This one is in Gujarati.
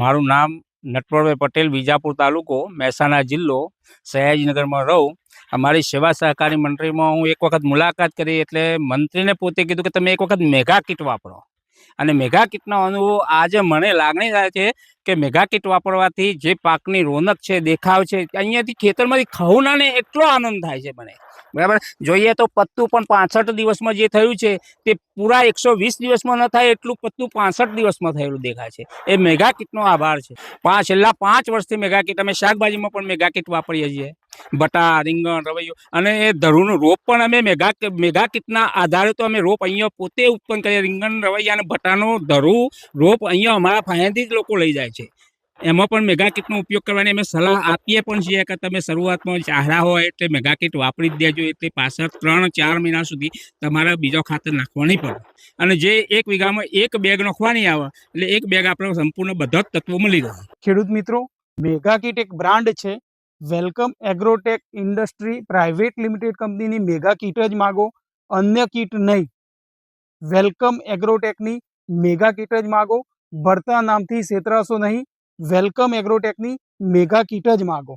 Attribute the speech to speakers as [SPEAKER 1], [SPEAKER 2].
[SPEAKER 1] મારું નામ નટવરભાઈ પટેલ, વિજાપુર તાલુકો, મહેસાણા જિલ્લો, સયાજીનગરમાં રહું. અમારી સેવા સહકારી મંડળીમાં હું એક વખત મુલાકાત કરી એટલે મંત્રીને પોતે કીધું કે તમે એક વખત મેગા કીટ વાપરો. અને મેગા કીટનો અનુભવ આજે મને લાગણી થાય છે કે મેગા કીટ વાપરવાથી જે પાકની રોનક છે, દેખાવ છે, અહીંયાથી ખેતરમાંથી ખવુનાને એટલો આનંદ થાય છે મને. બરાબર, જોઈએ તો પત્તું પણ 65 દિવસમાં જે થયું છે તે પૂરા 120 દિવસમાં ન થાય એટલું પત્તું 65 દિવસમાં થયેલું દેખાય છે. એ મેગા કીટનો આભાર છે. છેલ્લા 5 વર્ષથી મેગા કીટ અમે શાકભાજીમાં પણ મેગા કીટ વાપરીએ છીએ. બટા, રીંગણ, રવૈયો અને એ ધરુનું રોપ પણ અમે મેગા કીટના આધારે તો અમે રોપ અહીંયા પોતે ઉત્પન્ન કરીએ. રીંગણ, રવૈયા અને બટાનો ધરું રોપ અહીંયા અમારા પાસેથી જ લોકો લઈ જાય છે. એમાં પણ મેગા કીટનો ઉપયોગ કરવાની અમે સલાહ આપીએ પણ છીએ કે તમે શરૂઆતમાં ચારા હોય એટલે મેગા કીટ વાપરી જ દેજો. એટલે પાછળ 3-4 મહિના સુધી તમારે બીજો ખાતર નાખવા નહીં પડે. અને જે 1 વીઘામાં 1 બેગ નાખવાની આવે એટલે 1 બેગ આપણે સંપૂર્ણ બધા જ તત્વો મળી રહે.
[SPEAKER 2] ખેડૂત મિત્રો, મેગા કીટ એક બ્રાન્ડ છે. Welcome Agrotech industry private limited કંપનીની મેગા કીટ જ માગો, અન્ય કીટ નહીં. વેલકમ એગ્રોટેકની મેગા કીટ જ માગો. ભરતા નામથી છેતરાશો નહીં. વેલકમ એગ્રોટેકની મેગા કીટ જ માગો.